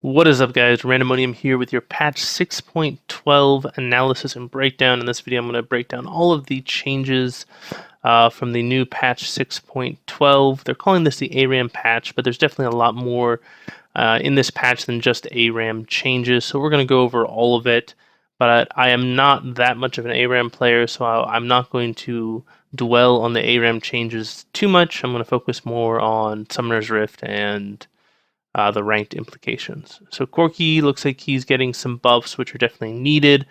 What is up, guys? Randomonium here with your patch 6.12 analysis and breakdown. In this video, I'm going to break down all of the changes from the new patch 6.12. They're calling this the ARAM patch, but there's definitely a lot more in this patch than just ARAM changes. So we're going to go over all of it, but I am not that much of an ARAM player, so I'm not going to dwell on the ARAM changes too much. I'm going to focus more on Summoner's Rift and the ranked implications. So Corki looks like he's getting some buffs, which are definitely needed.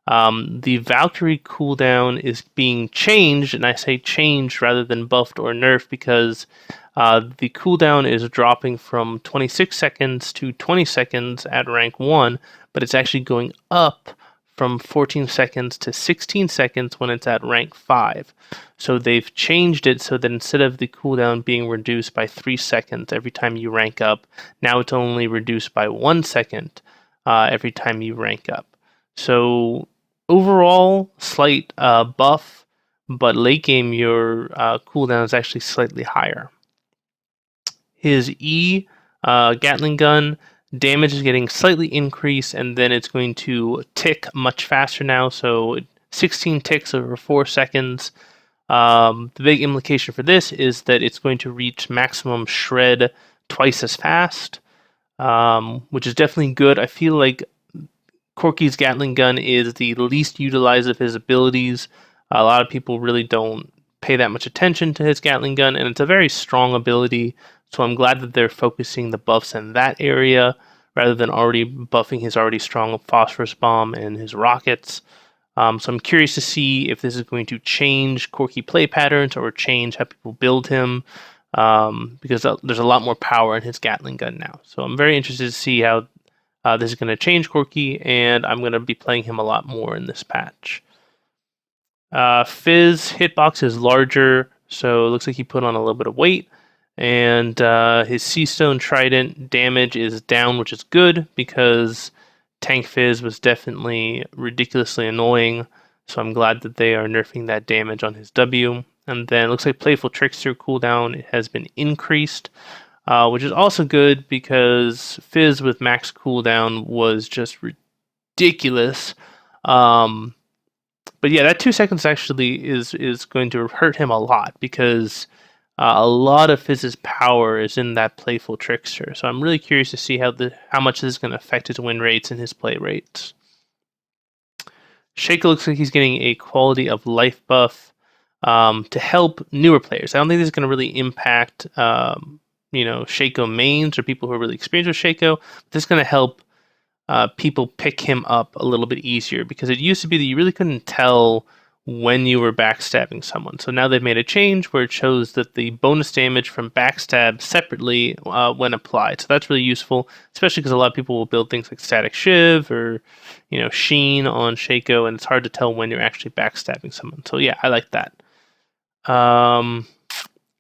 The Valkyrie cooldown is being changed, and I say changed rather than buffed or nerfed because the cooldown is dropping from 26 seconds to 20 seconds at rank 1, but it's actually going up from 14 seconds to 16 seconds when it's at rank 5. So they've changed it so that instead of the cooldown being reduced by 3 seconds every time you rank up, now it's only reduced by 1 second every time you rank up. So overall, slight buff, but late game your cooldown is actually slightly higher. His E Gatling gun damage is getting slightly increased, and then it's going to tick much faster now. So 16 ticks over 4 seconds. The big implication for this is that it's going to reach maximum shred twice as fast, which is definitely good. I feel like Corki's Gatling gun is the least utilized of his abilities. A lot of people really don't pay that much attention to his Gatling gun, and it's a very strong ability. So I'm glad that they're focusing the buffs in that area rather than already buffing his already strong Phosphorus Bomb and his rockets. So I'm curious to see if this is going to change Corki play patterns or change how people build him, because there's a lot more power in his Gatling gun now. So I'm very interested to see how this is going to change Corki, and I'm going to be playing him a lot more in this patch. Fizz hitbox is larger, so it looks like he put on a little bit of weight. And his Seastone Trident damage is down, which is good because Tank Fizz was definitely ridiculously annoying. So I'm glad that they are nerfing that damage on his W. And then it looks like Playful Trickster cooldown has been increased, which is also good because Fizz with max cooldown was just ridiculous. But yeah, that 2 seconds actually is going to hurt him a lot because a lot of Fizz's power is in that Playful Trickster. So I'm really curious to see how much this is going to affect his win rates and his play rates. Shaco looks like he's getting a quality of life buff to help newer players. I don't think this is going to really impact Shaco mains or people who are really experienced with Shaco. But this is going to help people pick him up a little bit easier because it used to be that you really couldn't tell when you were backstabbing someone. So now they've made a change where it shows that the bonus damage from backstab separately when applied. So that's really useful, especially because a lot of people will build things like Static Shiv or Sheen on Shaco, and it's hard to tell when you're actually backstabbing someone. So yeah, I like that.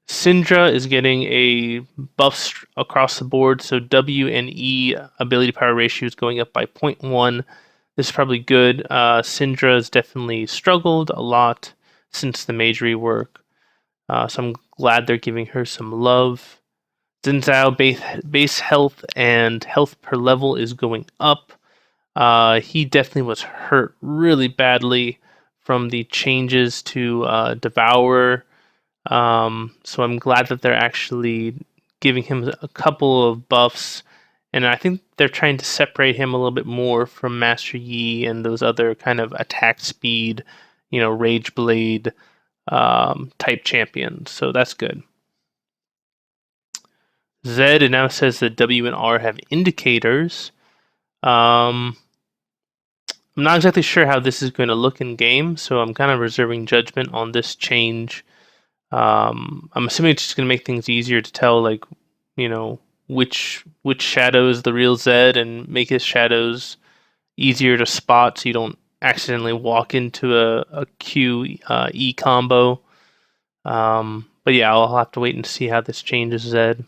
Syndra is getting a buff across the board, so W and E ability power ratio is going up by 0.1. This is probably good. Syndra has definitely struggled a lot since the mage rework, so I'm glad they're giving her some love. Xin base health and health per level is going up. He definitely was hurt really badly from the changes to Devourer. So I'm glad that they're actually giving him a couple of buffs, and I think they're trying to separate him a little bit more from Master Yi and those other kind of attack speed, Rage Blade type champions. So that's good. Zed, it now says that W and R have indicators. I'm not exactly sure how this is going to look in game, so I'm kind of reserving judgment on this change. I'm assuming it's just going to make things easier to tell, which shadow is the real Zed and make his shadows easier to spot so you don't accidentally walk into a Q E combo. But yeah, I'll have to wait and see how this changes Zed.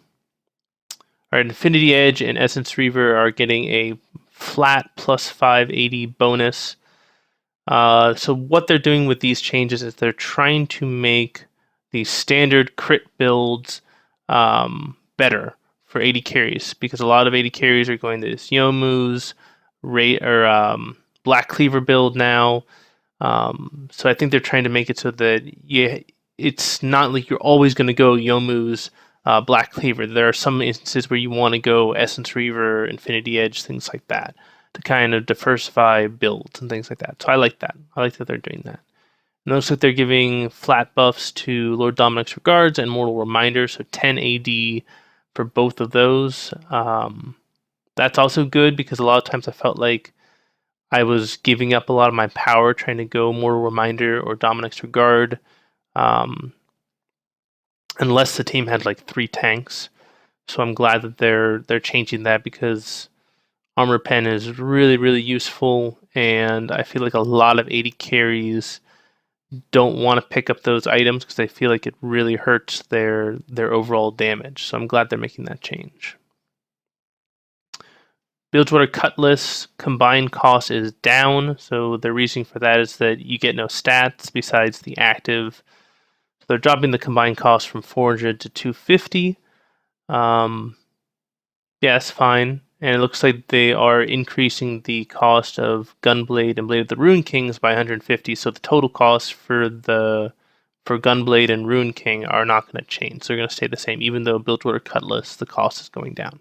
Alright, Infinity Edge and Essence Reaver are getting a flat plus 580 bonus. So what they're doing with these changes is they're trying to make the standard crit builds better for AD carries, because a lot of AD carries are going to this Youmuu's Black Cleaver build now. So I think they're trying to make it so that it's not like you're always going to go Youmuu's Black Cleaver. There are some instances where you want to go Essence Reaver, Infinity Edge, things like that, to kind of diversify builds and things like that. So I like that. I like that they're doing that. And it looks like they're giving flat buffs to Lord Dominik's Regards and Mortal Reminder, so 10 AD for both of those. That's also good because a lot of times I felt like I was giving up a lot of my power trying to go Mortal Reminder or Dominik's Regard, unless the team had like 3 tanks. So I'm glad that they're changing that, because Armor Pen is really, really useful, and I feel like a lot of AD carries don't want to pick up those items because they feel like it really hurts their overall damage. So I'm glad they're making that change. Bilgewater Cutlass combined cost is down, so the reason for that is that you get no stats besides the active. So they're dropping the combined cost from 400 to 250. Yeah, that's fine. And it looks like they are increasing the cost of Gunblade and Blade of the Rune Kings by 150. So the total cost for Gunblade and Rune King are not going to change. So they're going to stay the same, even though Bilgewater Cutlass, the cost is going down.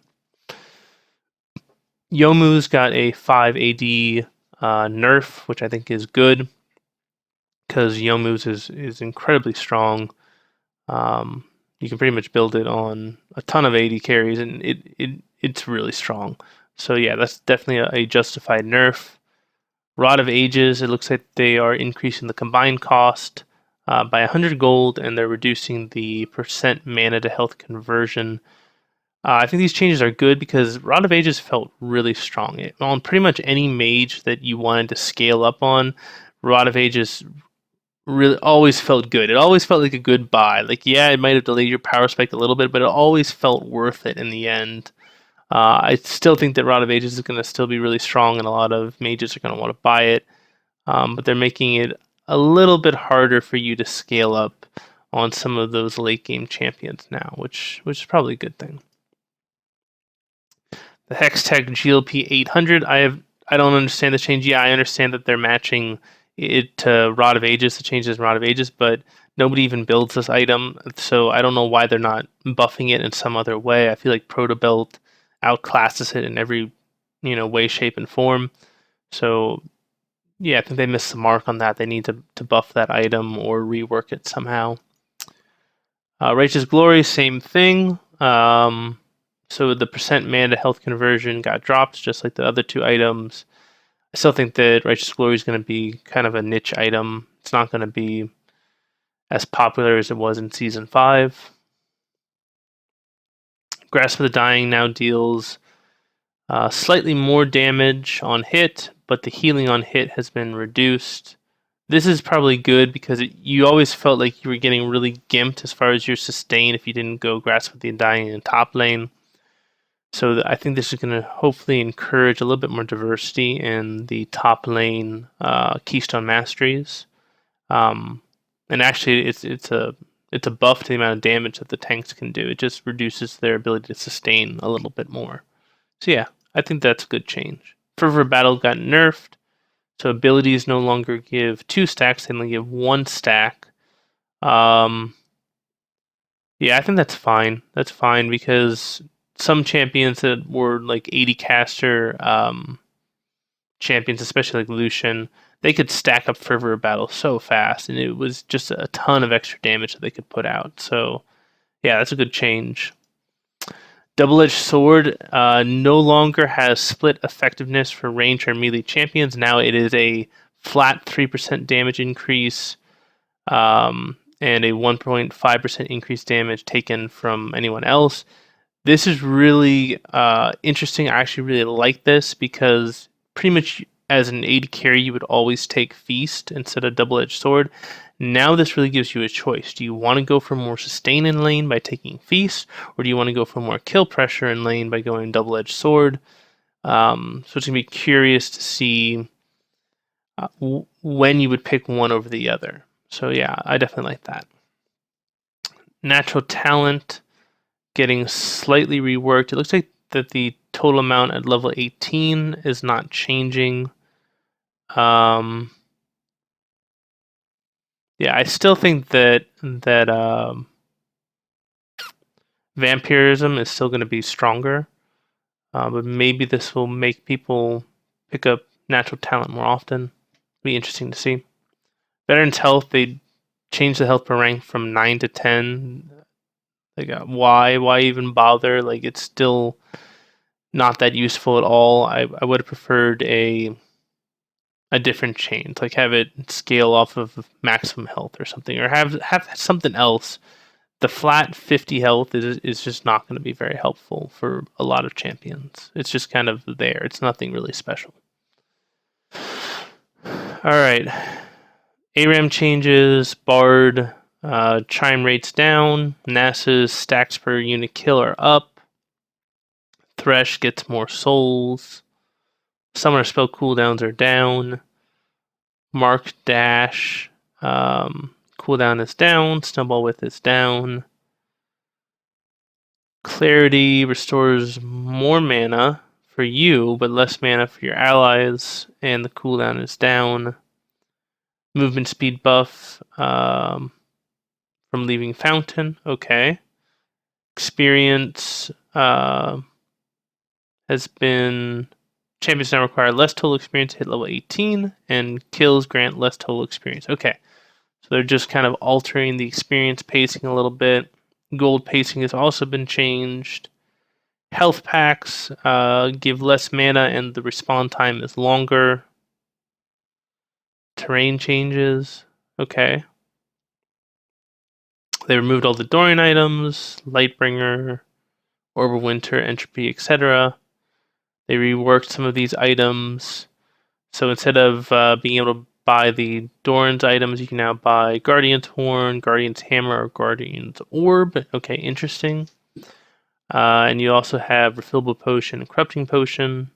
Youmuu's got a 5 AD nerf, which I think is good, because Youmuu's is incredibly strong. You can pretty much build it on a ton of AD carries, and it's really strong. So yeah, that's definitely a justified nerf. Rod of Ages, it looks like they are increasing the combined cost by 100 gold, and they're reducing the percent mana to health conversion. I think these changes are good because Rod of Ages felt really strong. On pretty much any mage that you wanted to scale up on, Rod of Ages really always felt good. It always felt like a good buy. Like, yeah, it might have delayed your power spike a little bit, but it always felt worth it in the end. I still think that Rod of Ages is going to still be really strong, and a lot of mages are going to want to buy it. But they're making it a little bit harder for you to scale up on some of those late game champions now, which is probably a good thing. The Hextech GLP 800, I don't understand the change. Yeah, I understand that they're matching it to Rod of Ages, the changes in Rod of Ages, but nobody even builds this item, so I don't know why they're not buffing it in some other way. I feel like Protobelt outclasses it in every way, shape, and form. So yeah, I think they missed the mark on that. They need to buff that item or rework it somehow. Righteous Glory, same thing. So the percent mana to health conversion got dropped, just like the other 2 items. I still think that Righteous Glory is going to be kind of a niche item. It's not going to be as popular as it was in Season 5. Grasp of the Dying now deals slightly more damage on hit, but the healing on hit has been reduced. This is probably good because you always felt like you were getting really gimped as far as your sustain if you didn't go Grasp of the Dying in top lane. So I think this is going to hopefully encourage a little bit more diversity in the top lane Keystone Masteries. And actually, it's a buff to the amount of damage that the tanks can do. It just reduces their ability to sustain a little bit more. So yeah, I think that's a good change. Fervor Battle got nerfed, so abilities no longer give 2 stacks; they only give 1 stack. Yeah, I think that's fine. That's fine because some champions that were like 80 caster champions, especially like Lucian, they could stack up Fervor Battle so fast, and it was just a ton of extra damage that they could put out. So yeah, that's a good change. Double-Edged Sword no longer has split effectiveness for range or melee champions. Now it is a flat 3% damage increase and a 1.5% increased damage taken from anyone else. This is really interesting. I actually really like this because pretty much as an AD carry, you would always take Feast instead of Double-Edged Sword. Now this really gives you a choice. Do you want to go for more sustain in lane by taking Feast, or do you want to go for more kill pressure in lane by going Double-Edged Sword? So it's going to be curious to see when you would pick one over the other. So yeah, I definitely like that. Natural Talent getting slightly reworked. It looks like that the total amount at level 18 is not changing. Yeah, I still think that vampirism is still going to be stronger, but maybe this will make people pick up natural talent more often. Be interesting to see. Veterans health, they changed the health per rank from 9 to 10. Like, why even bother? Like, it's still not that useful at all. I would have preferred a different change, like have it scale off of maximum health or something, or have something else. The flat 50 health is just not going to be very helpful for a lot of champions. It's just kind of there. It's nothing really special. All right. ARAM changes, Bard, chime rates down, Nasa's stacks per unit kill are up, Thresh gets more souls, Summoner spell cooldowns are down, Mark Dash, cooldown is down, Snowball Width is down, Clarity restores more mana for you, but less mana for your allies, and the cooldown is down. Movement speed buff from leaving Fountain, okay. Experience has been... Champions now require less total experience to hit level 18, and kills grant less total experience. Okay, so they're just kind of altering the experience pacing a little bit. Gold pacing has also been changed. Health packs give less mana and the respawn time is longer. Terrain changes. Okay. They removed all the Dorian items, Lightbringer, Orb of Winter, Entropy, etc. They reworked some of these items. So instead of being able to buy the Doran's items, you can now buy Guardian's Horn, Guardian's Hammer, or Guardian's Orb. Okay, interesting. And you also have Refillable Potion and Corrupting Potion.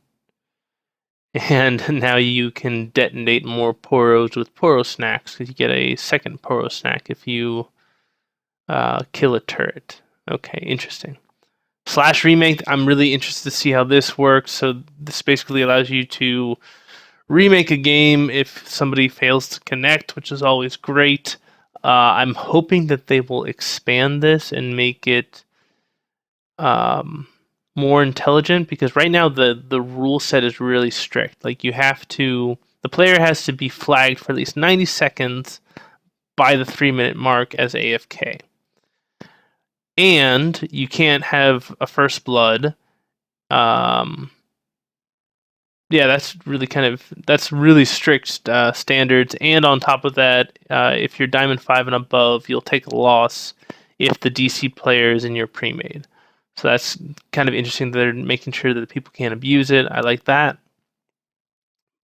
And now you can detonate more Poros with Poro Snacks, because you get a second Poro Snack if you kill a turret. Okay, interesting. Slash Remake, I'm really interested to see how this works. So this basically allows you to remake a game if somebody fails to connect, which is always great. I'm hoping that they will expand this and make it more intelligent, because right now the rule set is really strict. Like, the player has to be flagged for at least 90 seconds by the 3-minute mark as AFK. And you can't have a first blood. Yeah, that's really strict standards. And on top of that, if you're Diamond 5 and above, you'll take a loss if the DC player is in your pre-made. So that's kind of interesting that they're making sure that people can't abuse it. I like that.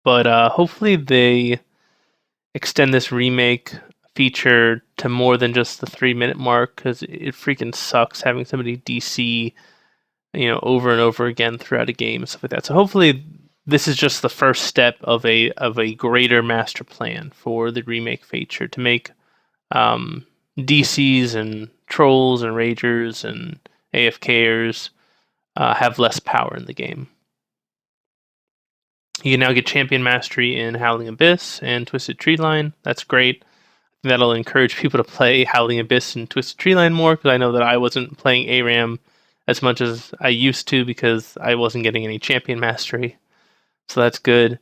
But hopefully they extend this remake feature to more than just the 3-minute mark, because it freaking sucks having somebody DC, over and over again throughout a game and stuff like that. So hopefully this is just the first step of a greater master plan for the remake feature to make DCs and trolls and ragers and AFKers have less power in the game. You can now get champion mastery in Howling Abyss and Twisted Treeline. That's great. That'll encourage people to play Howling Abyss and Twisted Treeline more, because I know that I wasn't playing ARAM as much as I used to because I wasn't getting any champion mastery. So that's good.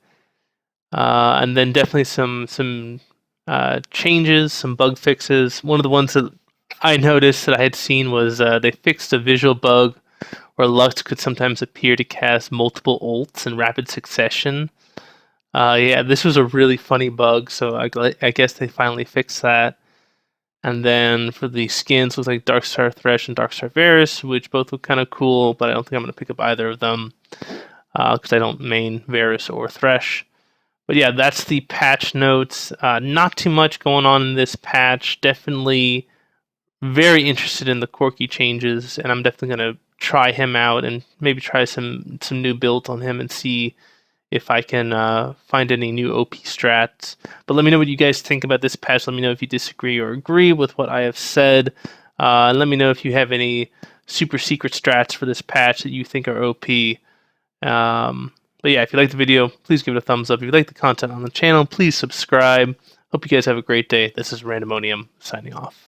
And then definitely some changes, some bug fixes. One of the ones that I noticed that I had seen was they fixed a visual bug where Lux could sometimes appear to cast multiple ults in rapid succession. Yeah, this was a really funny bug, so I guess they finally fixed that. And then for the skins, looks like Darkstar Thresh and Darkstar Varus, which both look kind of cool, but I don't think I'm going to pick up either of them because I don't main Varus or Thresh. But yeah, that's the patch notes. Not too much going on in this patch. Definitely very interested in the Corki changes, and I'm definitely going to try him out and maybe try some new builds on him and see if I can find any new OP strats. But let me know what you guys think about this patch. Let me know if you disagree or agree with what I have said. And let me know if you have any super secret strats for this patch that you think are OP. But yeah, if you like the video, please give it a thumbs up. If you like the content on the channel, please subscribe. Hope you guys have a great day. This is Randomonium signing off.